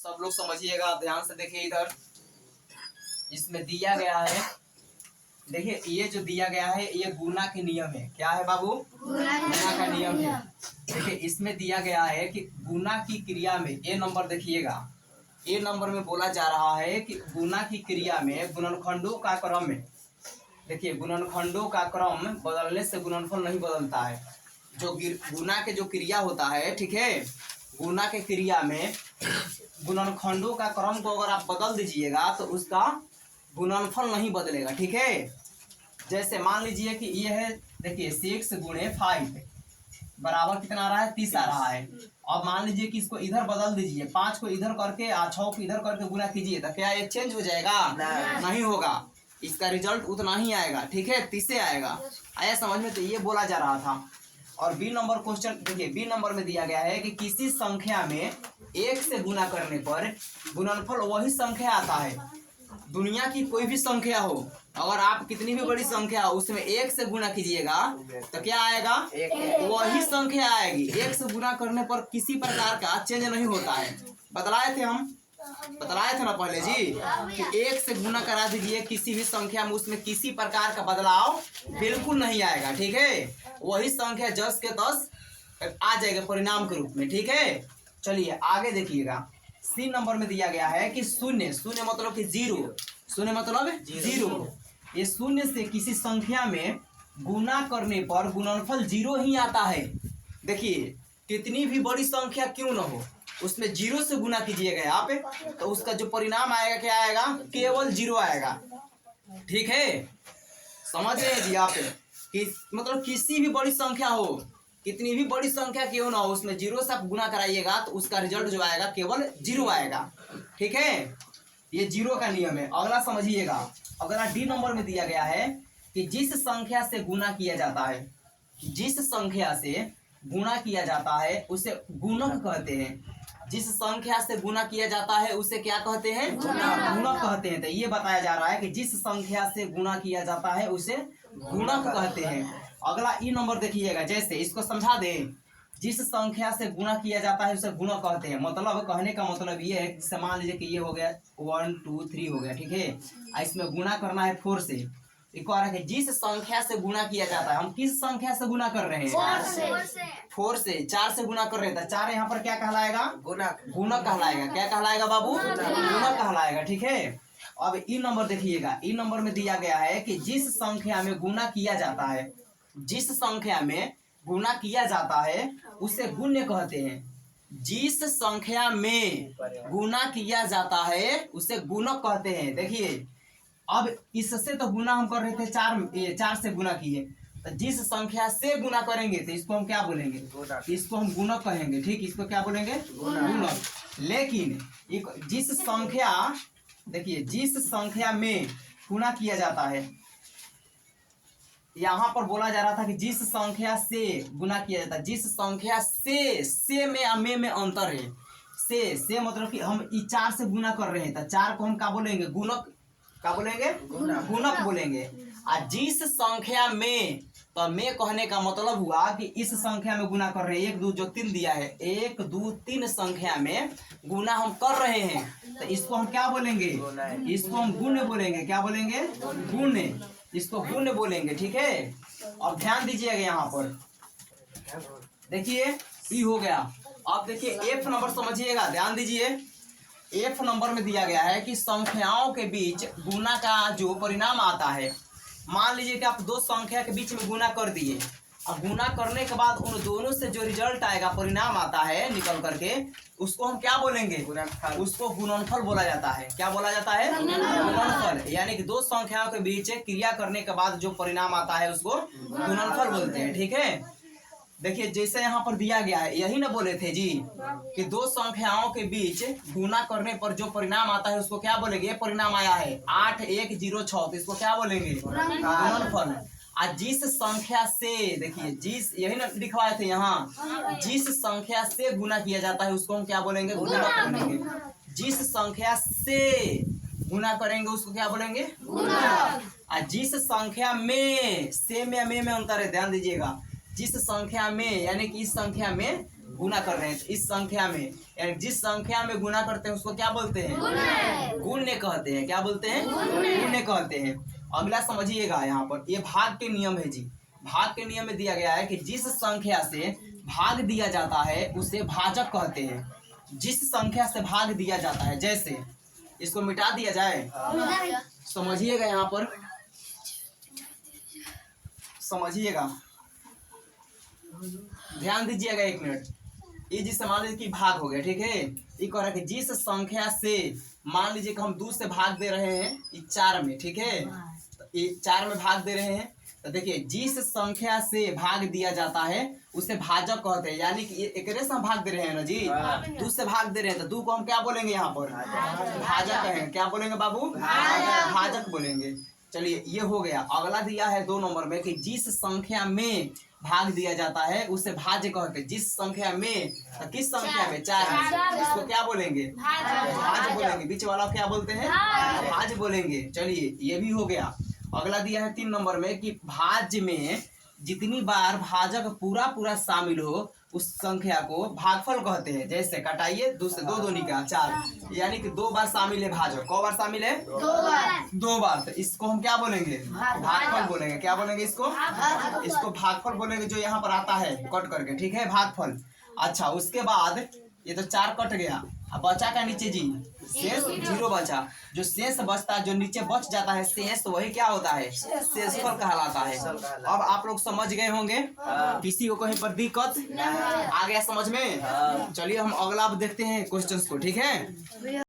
सब लोग समझिएगा, ध्यान से देखिए इधर। इसमें दिया गया है, देखिए ये जो दिया गया है ये गुना के नियम है। क्या है बाबू? गुना का नियम है। देखिए इसमें दिया गया है कि गुना की क्रिया में, ए नंबर देखिएगा, ए नंबर में बोला जा रहा है कि गुना की क्रिया में गुणनखंडों का क्रम में, देखिए गुणनखंडों का क्रम बदलने से गुणनफल नहीं बदलता है। जो गुना के जो क्रिया होता है, ठीक है, गुना के क्रिया में गुणनखंडों का क्रम को अगर आप बदल दीजिएगा तो उसका गुणनफल नहीं बदलेगा। ठीक है, जैसे मान लीजिए कि ये है, देखिए 6 गुणे 5 बराबर कितना आ रहा है? 30 आ रहा है। अब मान लीजिए कि इसको इधर बदल दीजिए, 5 को इधर करके और 6 को इधर करके गुना कीजिए, तो क्या ये चेंज हो जाएगा? नहीं होगा, इसका रिजल्ट उतना ही आएगा। ठीक है, 30 से आएगा। आया समझ में? तो ये बोला जा रहा था। और बी नंबर क्वेश्चन देखिए, बी नंबर में दिया गया है कि किसी संख्या में 1 से गुना करने पर गुणनफल वही संख्या आता है। दुनिया की कोई भी संख्या हो, अगर आप कितनी भी बड़ी संख्या हो उसमें 1 से गुना कीजिएगा तो क्या आएगा? वही संख्या आएगी। 1 से गुना करने पर किसी प्रकार का चेंज नहीं होता है। बतलाए थे ना पहले जी कि 1 से गुना करा दीजिए किसी भी संख्या में, उसमें किसी प्रकार का बदलाव बिल्कुल नहीं आएगा। ठीक है, वही संख्या 10 के 10 आ जाएगा परिणाम के रूप में। ठीक है, चलिए आगे देखिएगा। सी नंबर में दिया गया है कि शून्य, शून्य मतलब कि जीरो, शून्य मतलब जीरो। ये शून्य से किसी संख्या में गुना करने पर गुणनफल 0 ही आता है। देखिए कितनी भी बड़ी संख्या क्यों न हो, उसमें 0 से गुना कीजिएगा आप तो उसका जो परिणाम आएगा क्या आएगा? केवल 0 आएगा। ठीक है, समझ रहे हैं जी आप? कि मतलब किसी भी बड़ी संख्या हो, कितनी भी बड़ी संख्या क्यों ना हो, उसमें 0 से आप गुना कराइएगा तो उसका रिजल्ट जो आएगा केवल 0 आएगा। ठीक है, ये 0 का नियम है। अगला समझिएगा, अगला डी नंबर में दिया गया है कि जिस संख्या से गुना किया जाता है, जिस संख्या से गुना किया जाता है उसे गुणक कहते हैं। जिस संख्या से गुना किया जाता है उसे क्या कहते हैं? गुणक कहते हैं। तो ये बताया जा रहा है कि जिस संख्या से गुना किया जाता है उसे गुणक कहते हैं। अगला ई नंबर देखिएगा, जैसे इसको समझा दें। जिस संख्या से गुना किया जाता है उसे गुणक कहते हैं। मतलब कहने का मतलब ये है कि मान लीजिए कि ये हो गया 1 2 3 हो गया। ठीक है, इसमें गुना करना है 4 से। एक और है जिस संख्या से गुना किया जाता है, हम किस संख्या से गुना कर रहे हैं? 4 से। 4 से गुना कर रहे हैं तो 4 यहाँ पर क्या कहलाएगा? गुणक कहलाएगा। क्या कहलाएगा बाबू? गुणक कहलाएगा। ठीक है, अब ई नंबर देखिएगा। ई नंबर में दिया गया है कि जिस संख्या में गुना किया जाता है, जिस संख्या में गुना किया जाता है उसे गुण्य कहते हैं। जिस संख्या में गुना किया जाता है उसे गुणक कहते हैं। देखिए अब इससे तो गुना हम कर रहे थे 4 से गुना किए, तो जिस संख्या से गुना करेंगे तो इसको हम क्या बोलेंगे? इसको हम गुणक कहेंगे। ठीक, इसको क्या बोलेंगे? गुणक। लेकिन जिस संख्या, देखिए जिस संख्या में गुना किया जाता है, यहाँ पर बोला जा रहा था कि जिस संख्या से गुना किया जाता है, जिस संख्या से में अंतर है। से मतलब कि हम 4 से गुना कर रहे हैं तो 4 को हम क्या बोलेंगे? गुणक। क्या बोलेंगे? गुणक बोलेंगे। और जिस संख्या में, तो में कहने का मतलब हुआ कि इस संख्या में गुना कर रहे हैं, 1 2 जो 3 दिया है, 1 2 3 संख्या में गुना हम कर रहे हैं तो इसको हम क्या बोलेंगे? इसको हम गुण्य बोलेंगे। क्या बोलेंगे? गुण्य। इसको गुण्य बोलेंगे। ठीक है, अब ध्यान दीजिएगा यहाँ पर, देखिए ई हो गया। अब देखिए एफ नंबर समझिएगा, ध्यान दीजिए। एफ नंबर में दिया गया है कि संख्याओं के बीच गुना का जो परिणाम आता है, मान लीजिए कि आप 2 संख्या के बीच में गुना कर दिए, अब गुना करने के बाद उन दोनों से जो रिजल्ट आएगा, परिणाम आता है निकल करके, उसको हम क्या बोलेंगे? उसको गुणनफल बोला जाता है। क्या बोला जाता है? गुणनफल। यानी कि 2 संख्याओं के बीच क्रिया करने के बाद जो परिणाम आता है उसको गुणनफल बोलते हैं। ठीक है, देखिए जैसे यहाँ पर दिया गया है, यही ना बोले थे जी कि 2 संख्याओं के बीच गुना करने पर जो परिणाम आता है उसको क्या बोलेंगे? ये परिणाम आया है 8106, तो इसको क्या बोलेंगे? गुणनफल। और जिस संख्या से, देखिए जिस, यही ना लिखवाए थे यहाँ, जिस संख्या से गुना किया जाता है उसको हम क्या बोलेंगे? गुणक बोलेंगे। जिस संख्या से गुना करेंगे उसको क्या बोलेंगे? गुणक। और जिस संख्या में, से में अंतर है, ध्यान दीजिएगा। जिस संख्या में, यानी कि इस संख्या में गुना कर रहे हैं। तो इस संख्या में यानी जिस संख्या में गुना करते हैं उसको क्या बोलते हैं? गुण्य कहते हैं। क्या बोलते हैं? गुण्य कहते हैं। अगला समझिएगा, यहाँ पर ये भाग के नियम है जी। भाग के नियम में दिया गया है कि जिस संख्या से भाग दिया जाता है उसे भाजक कहते हैं। जिस संख्या से भाग दिया जाता है, जैसे इसको मिटा दिया जाए, समझिएगा, यहाँ पर समझिएगा, ध्यान दीजिएगा 1 मिनट। ये जिससे मान लीजिए कि भाग हो गया, ठीक है। ये कह रहा है कि जिस संख्या से मान लीजिए कि हम 2 से भाग दे रहे हैं, ये 4 में, ठीक है। तो ये 4 में भाग दे रहे हैं, तो देखिए जिस संख्या से भाग दिया जाता है उसे भाजक कहते हैं। यानी कि ये एकरे से हम भाग दे रहे हैं ना जी, 2 से भाग दे रहे हैं, तो 2 को हम क्या बोलेंगे? यहाँ पर भाजक कहेंगे। क्या बोलेंगे बाबू? भाजक बोलेंगे। चलिए ये हो गया। अगला दिया है 2 नंबर में कि जिस संख्या में भाग दिया जाता है उसे भाज्य कहते हैं। जिस संख्या में, तो किस संख्या में? 4, इसको क्या बोलेंगे? भाज्य बोलेंगे। बीच वाला क्या बोलते हैं? भाज्य बोलेंगे। चलिए ये भी हो गया। अगला दिया है 3 नंबर में कि भाज्य में जितनी बार भाजक पूरा पूरा शामिल हो उस संख्या को भागफल कहते हैं। जैसे कटाइए, 2 से 2 निकाल 4, यानी कि 2 बार शामिल है भाजक। कौ बार शामिल है? 2 बार। तो इसको हम क्या बोलेंगे? भागफल बोलेंगे। क्या बोलेंगे इसको? इसको भागफल बोलेंगे, जो यहाँ पर आता है कट करके, ठीक है, भागफल। अच्छा, उसके बाद ये तो 4 कट गया, अब बचा का नीचे जी शेष 0 बचा। जो शेष बचता है, जो नीचे बच जाता है शेष, वही क्या होता है? शेषफल कहलाता है। अब आप लोग समझ गए होंगे, किसी को कहीं पर दिक्कत आ गया समझ में? चलिए हम अगला अब देखते हैं क्वेश्चंस को, ठीक है।